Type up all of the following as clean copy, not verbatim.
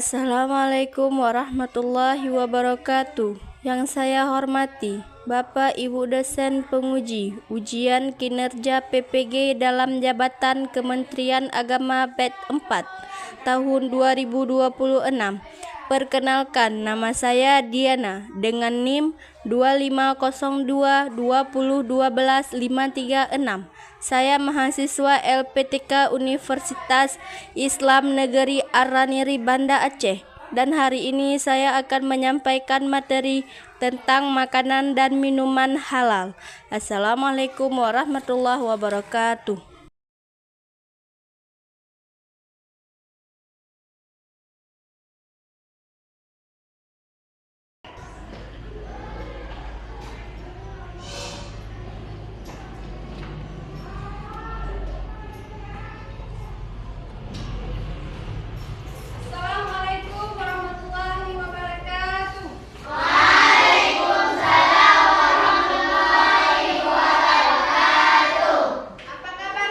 Assalamualaikum warahmatullahi wabarakatuh. Yang saya hormati Bapak Ibu dosen penguji ujian kinerja PPG dalam jabatan Kementerian Agama BED 4 tahun 2026. Perkenalkan, nama saya Diana dengan NIM 250220125336. Saya mahasiswa LPTK Universitas Islam Negeri Ar-Raniri Banda Aceh, dan hari ini saya akan menyampaikan materi tentang makanan dan minuman halal. Assalamualaikum warahmatullahi wabarakatuh. Assalamualaikum warahmatullahi wabarakatuh. Apa kabar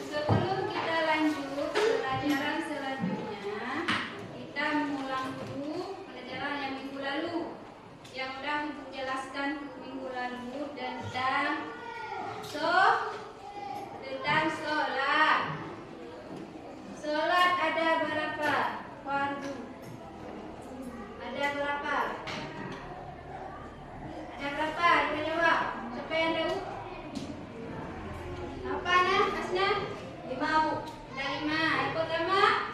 Sebelum kita lanjut pelajaran selanjutnya, kita mengulang dulu pelajaran yang minggu lalu. Yang sudah Ibu jelaskan minggu lalu tentang sholat. Sholat ada berapa? Fardu. Ada berapa? Ada berapa? Kita jawab. Siapa yang tahu? Apa nah? Asna? 5. Ada 5. Yang pertama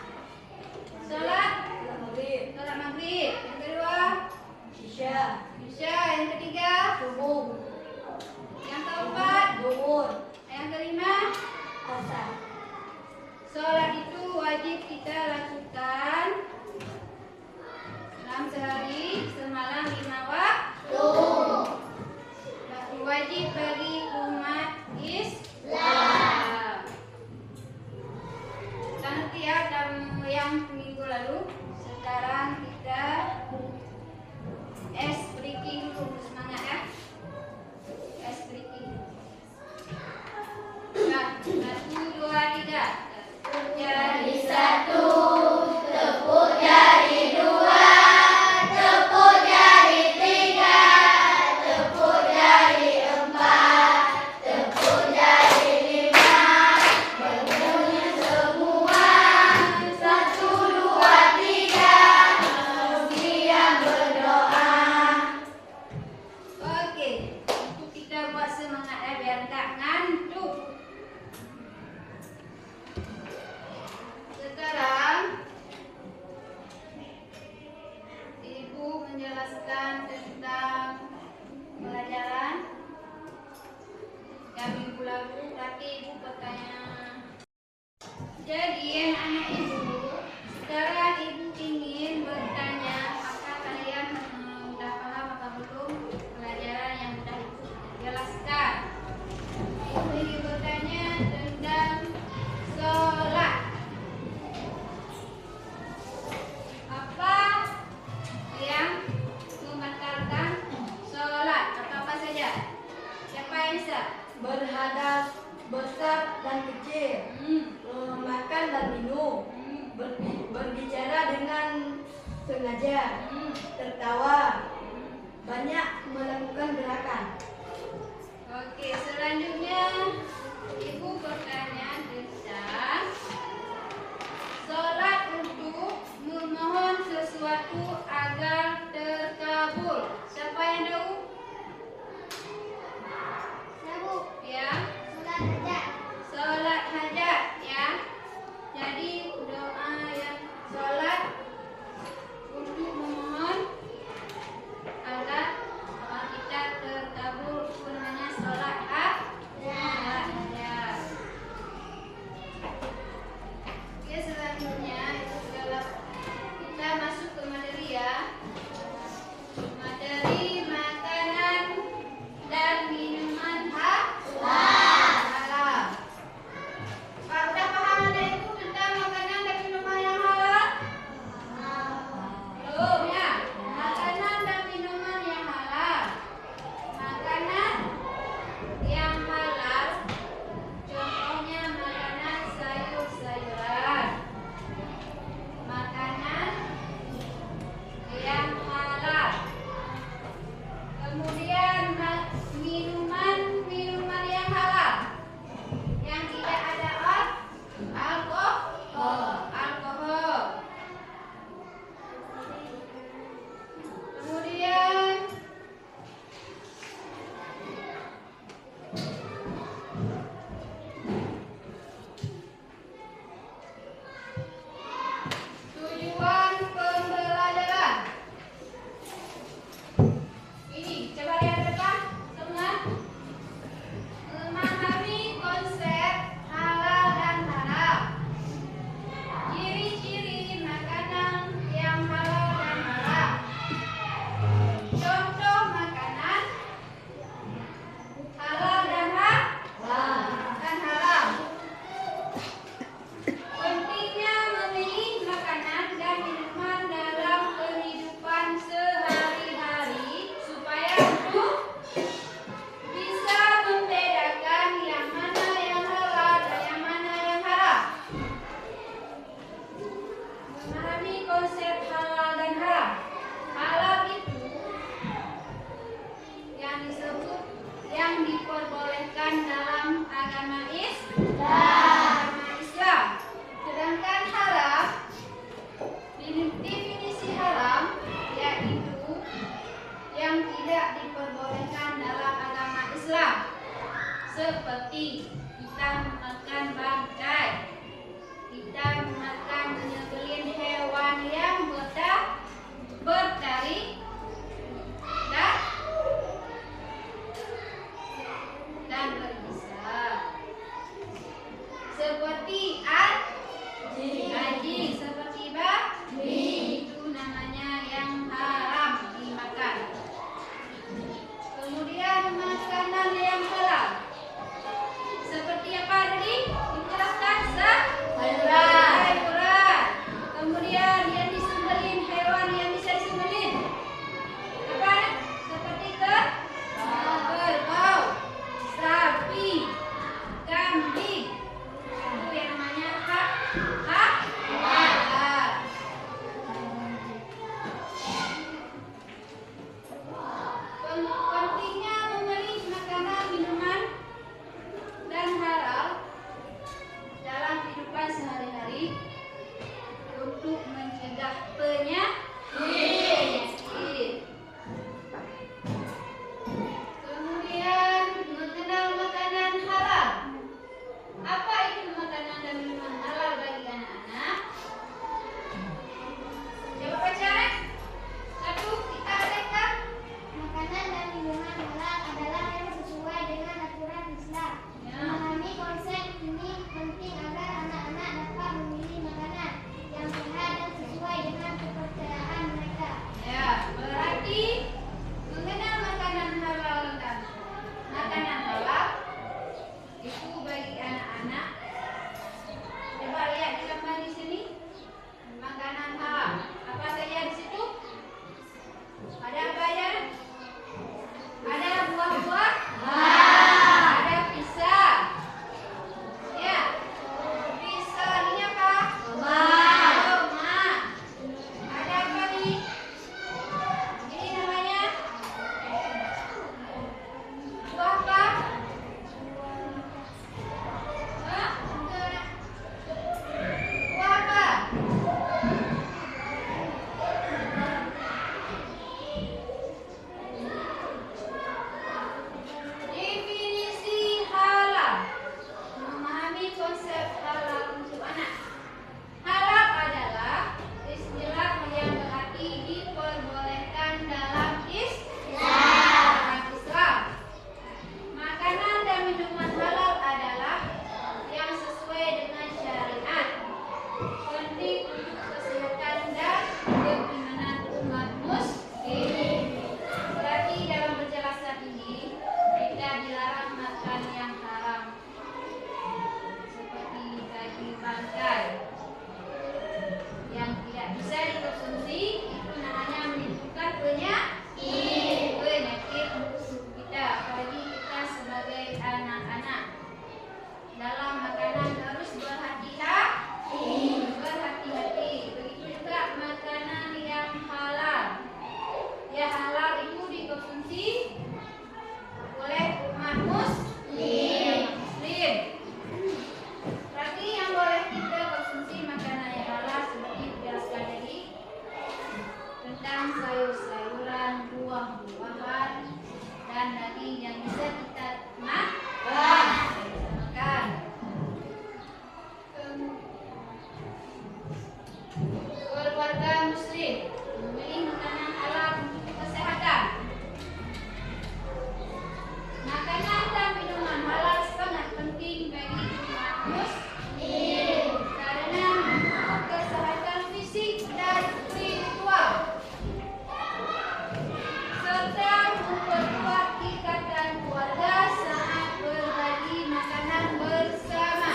sholat maghrib. Yang kedua isya. Yang ketiga subuh. Yang keempat zuhur. Yang kelima asar. Sholat itu wajib kita lakukan dalam sehari semalam 5 waktu. Wajib bagi umat Islam. Kita ngerti ya yang minggu lalu. Sekarang kita ice breaking dulu. Semangat ya. Ice breaking. Nah, 1, 2, 3. Tepuk jari 1, tepuk jari 2, tepuk jari 3, tepuk jari 4, tepuk jari 5. Berbunyi semua. 1, 2, 3. Kemudian berdoa. Oke, untuk kita buat semangat ya biar nggak ngantuk. Sekarang Ibu menjelaskan tentang pelajaran yang minggu lalu. Tapi Ibu bertanya. Jadi anak Ibu, sekarang Ibu ingin bertanya, apakah kalian sudah paham atau belum pelajaran yang sudah Ibu jelaskan? Ibu ingin bertanya tentang sholat. Apa yang membatalkan sholat? Atau apa saja? Siapa yang bisa? Berhadas besar dan kecil, makan dan minum, berbicara dengan sengaja, tertawa, banyak melakukan gerakan. Oke, selanjutnya kita memakan bangkai, kita memakan menyembelih hewan yang bertaring dan berbisa, seperti anjing, seperti babi. Itu namanya yang haram dimakan. Kemudian makanan yang halal seperti apa tadi? Dijelaskan sayuran. Kemudian yang disembelih, hewan yang bisa disembelih apa? Seperti kerbau, sapi, kambing. Itu yang namanya halal. Pentingnya memilih makanan, minuman dan halal dalam kehidupan sehari-hari untuk mencegah penyakit. Kemudian mengenal makanan halal. Apa itu makanan dan minuman halal bagi anak-anak? Coba baca. Satu, kita baca. Makanan dan minuman halal adalah yang sesuai dengan aturan Islam. Ya. Memahami konsep ini penting agar anak-anak dapat memilih makanan yang sehat dan sesuai dengan kepercayaan mereka. Ya, berarti mengenal makanan halal dan makanan halal itu bagi anak-anak. Coba lihat di gambar di sini. Makanan halal. Apa saja di situ? Ada apa ya? Ada buah-buah. Ada pisang. Ya. Pisang ini apa? Tomat. Ada apa nih? Ini namanya buah apa? Hah? Buah apa? Definisi halal. Memahami konsep halal untuk anak. Halal adalah istilah yang berarti diperbolehkan dalam Islam. Makanan dan minuman halal adalah yang sesuai dengan syariat, penting untuk kesehatan dan keimanan umat muslim. Berarti dalam penjelasan ini kita dilarang makan yang haram, seperti daging bangkai yang tidak bisa dikonsumsi. Itu namanya menimbulkan penyakit untuk tubuh kita, apalagi kita sebagai anak-anak. Dalam makanan harus berhati-hati. Begitu juga makanan yang halal. Ya, halal itu dikonsumsi oleh umat muslim. Berarti yang boleh kita konsumsi makanan yang halal seperti dijelaskan tadi tentang sayur-sayuran, buah-buahan, dan daging yang bisa kita makan. Keluarga muslim memilih makanan halal untuk kesehatan. Makanan dan minuman halal sangat penting bagi umat muslim karena untuk kesehatan fisik dan spiritual, serta memperkuat ikatan keluarga saat berbagi makanan bersama.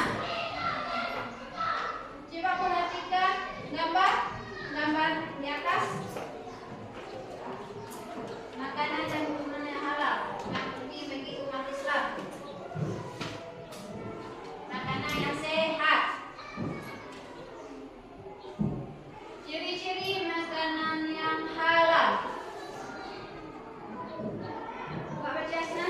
Coba perhatikan gambar di atas. Makanan dan minuman yang halal yang penting bagi umat Islam. Makanan yang sehat. Ciri-ciri makanan yang halal. Buat baca sana.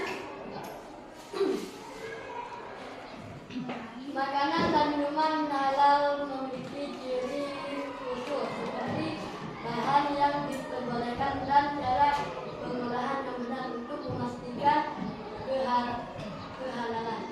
Makanan dan minuman halal memiliki ciri khusus seperti bahan yang diperbolehkan dan cara pengolahan yang benar untuk memastikan kehalalan.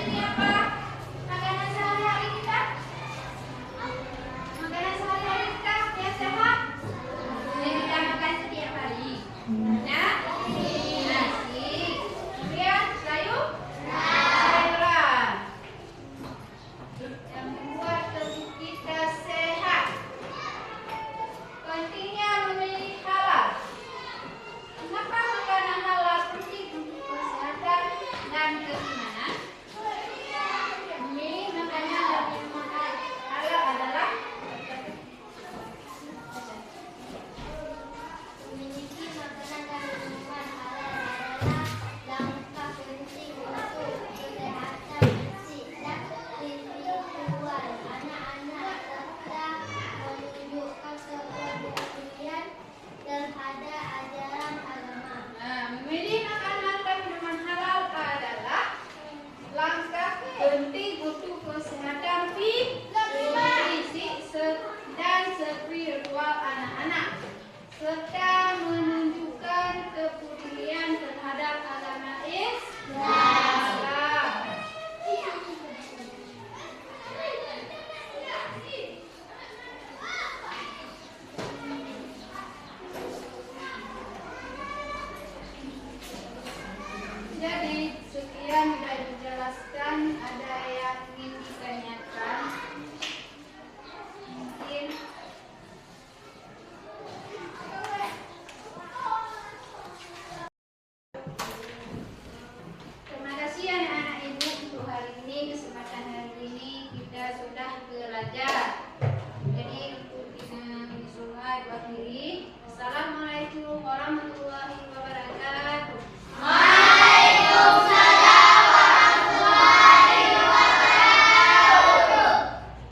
menjadi apa? Makanan sehari-hari kita? Makanan sehari-hari kita yang sehat yang kita makan setiap hari. Nasi, kemudian sayuran yang membuat tubuh kita sehat. Pentingnya memilih halal. Kenapa makanan halal penting untuk kesehatan dan keimanan? Memilih makanan dan minuman halal adalah Memiliki makanan dan minuman halal adalah langkah penting untuk kesehatan fisik dan spiritual anak-anak serta menunjukkan kepedulian terhadap ajaran agama. Memilih makanan dan minuman halal adalah langkah penting untuk kesehatan fisik dan spiritual anak-anak serta menunjukkan kepedulian terhadap agama Islam.